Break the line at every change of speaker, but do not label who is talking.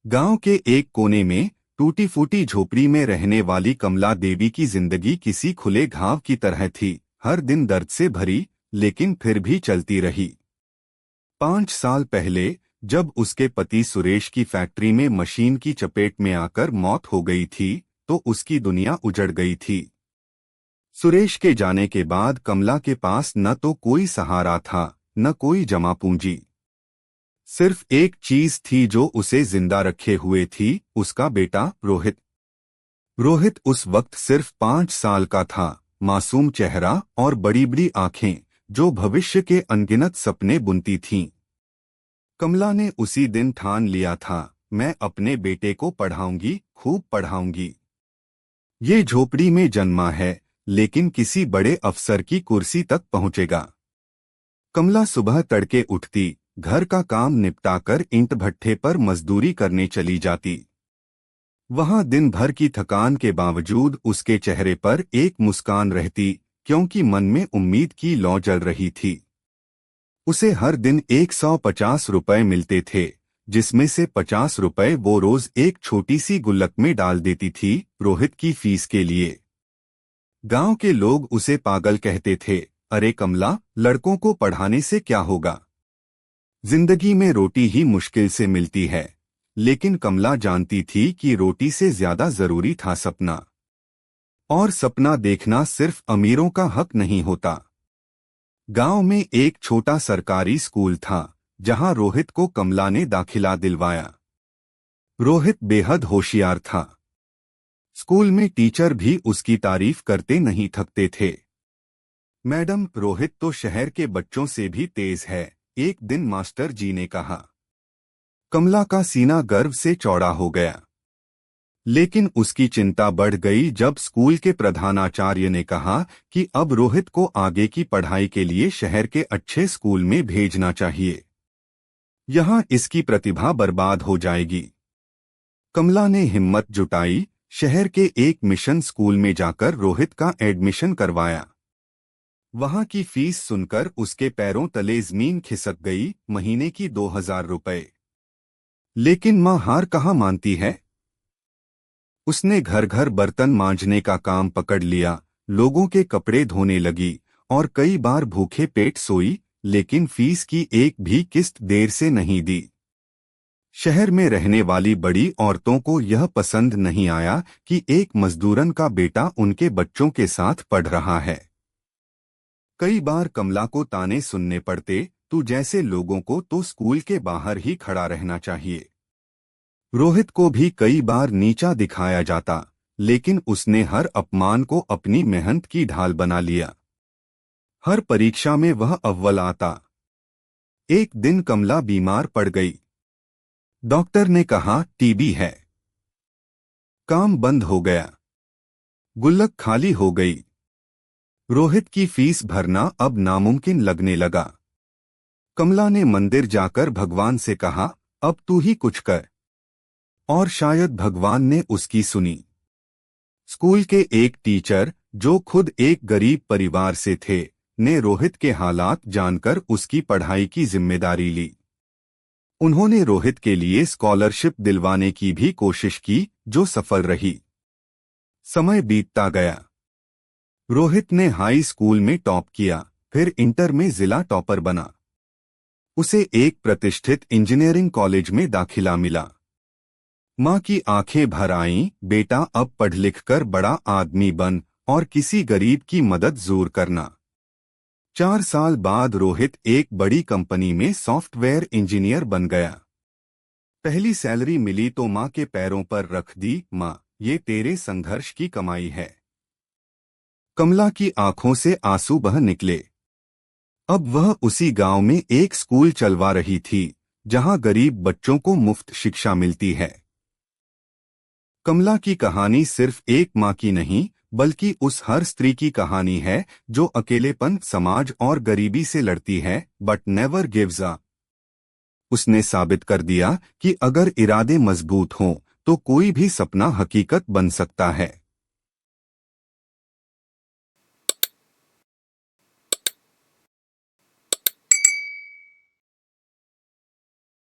गांव के एक कोने में टूटी फूटी झोपड़ी में रहने वाली कमला देवी की जिंदगी किसी खुले घाव की तरह थी। हर दिन दर्द से भरी, लेकिन फिर भी चलती रही। 5 साल पहले जब उसके पति सुरेश की फैक्ट्री में मशीन की चपेट में आकर मौत हो गई थी, तो उसकी दुनिया उजड़ गई थी। सुरेश के जाने के बाद कमला के पास न तो कोई सहारा था, न कोई जमा पूंजी। सिर्फ एक चीज थी जो उसे जिंदा रखे हुए थी, उसका बेटा रोहित। रोहित उस वक्त सिर्फ 5 साल का था, मासूम चेहरा और बड़ी बड़ी आंखें जो भविष्य के अनगिनत सपने बुनती थीं। कमला ने उसी दिन ठान लिया था, मैं अपने बेटे को पढ़ाऊंगी, खूब पढ़ाऊंगी। ये झोपड़ी में जन्मा है, लेकिन किसी बड़े अफसर की कुर्सी तक पहुंचेगा। कमला सुबह तड़के उठती, घर का काम निपटाकर ईंट भट्ठे पर मजदूरी करने चली जाती। वहां दिन भर की थकान के बावजूद उसके चेहरे पर एक मुस्कान रहती, क्योंकि मन में उम्मीद की लौ जल रही थी। उसे हर दिन 150 रुपए मिलते थे, जिसमें से 50 रुपए वो रोज एक छोटी सी गुल्लक में डाल देती थी, रोहित की फीस के लिए। गांव के लोग उसे पागल कहते थे, अरे कमला, लड़कों को पढ़ाने से क्या होगा, जिंदगी में रोटी ही मुश्किल से मिलती है। लेकिन कमला जानती थी कि रोटी से ज्यादा जरूरी था सपना। और सपना देखना सिर्फ अमीरों का हक नहीं होता। गांव में एक छोटा सरकारी स्कूल था, जहां रोहित को कमला ने दाखिला दिलवाया। रोहित बेहद होशियार था। स्कूल में टीचर भी उसकी तारीफ करते नहीं थकते थे। मैडम, रोहित तो शहर के बच्चों से भी तेज है, एक दिन मास्टर जी ने कहा। कमला का सीना गर्व से चौड़ा हो गया। लेकिन उसकी चिंता बढ़ गई जब स्कूल के प्रधानाचार्य ने कहा कि अब रोहित को आगे की पढ़ाई के लिए शहर के अच्छे स्कूल में भेजना चाहिए। यहाँ इसकी प्रतिभा बर्बाद हो जाएगी। कमला ने हिम्मत जुटाई, शहर के एक मिशन स्कूल में जाकर रोहित का एडमिशन करवाया। वहां की फीस सुनकर उसके पैरों तले जमीन खिसक गई, महीने की 2000 रुपए। लेकिन मां हार कहाँ मानती है। उसने घर घर बर्तन मांजने का काम पकड़ लिया, लोगों के कपड़े धोने लगी और कई बार भूखे पेट सोई, लेकिन फीस की एक भी किस्त देर से नहीं दी। शहर में रहने वाली बड़ी औरतों को यह पसंद नहीं आया कि एक मजदूरन का बेटा उनके बच्चों के साथ पढ़ रहा है। कई बार कमला को ताने सुनने पड़ते, तू जैसे लोगों को तो स्कूल के बाहर ही खड़ा रहना चाहिए। रोहित को भी कई बार नीचा दिखाया जाता, लेकिन उसने हर अपमान को अपनी मेहनत की ढाल बना लिया। हर परीक्षा में वह अव्वल आता। एक दिन कमला बीमार पड़ गई। डॉक्टर ने कहा टीबी है। काम बंद हो गया, गुल्लक खाली हो गई। रोहित की फीस भरना अब नामुमकिन लगने लगा। कमला ने मंदिर जाकर भगवान से कहा, अब तू ही कुछ कर। और शायद भगवान ने उसकी सुनी। स्कूल के एक टीचर, जो खुद एक गरीब परिवार से थे, ने रोहित के हालात जानकर उसकी पढ़ाई की जिम्मेदारी ली। उन्होंने रोहित के लिए स्कॉलरशिप दिलवाने की भी कोशिश की, जो सफल रही। समय बीतता गया। रोहित ने हाई स्कूल में टॉप किया, फिर इंटर में जिला टॉपर बना। उसे एक प्रतिष्ठित इंजीनियरिंग कॉलेज में दाखिला मिला। मां की आंखें भर आईं, बेटा अब पढ़ लिख कर बड़ा आदमी बन और किसी गरीब की मदद जरूर करना। 4 साल बाद रोहित एक बड़ी कंपनी में सॉफ्टवेयर इंजीनियर बन गया। पहली सैलरी मिली तो मां के पैरों पर रख दी, मां, ये तेरे संघर्ष की कमाई है। कमला की आंखों से आंसू बह निकले। अब वह उसी गांव में एक स्कूल चलवा रही थी, जहां गरीब बच्चों को मुफ्त शिक्षा मिलती है। कमला की कहानी सिर्फ एक मां की नहीं, बल्कि उस हर स्त्री की कहानी है जो अकेलेपन, समाज और गरीबी से लड़ती है, बट नेवर गिव्स अप। उसने साबित कर दिया कि अगर इरादे मजबूत हों तो कोई भी सपना हकीकत बन सकता है।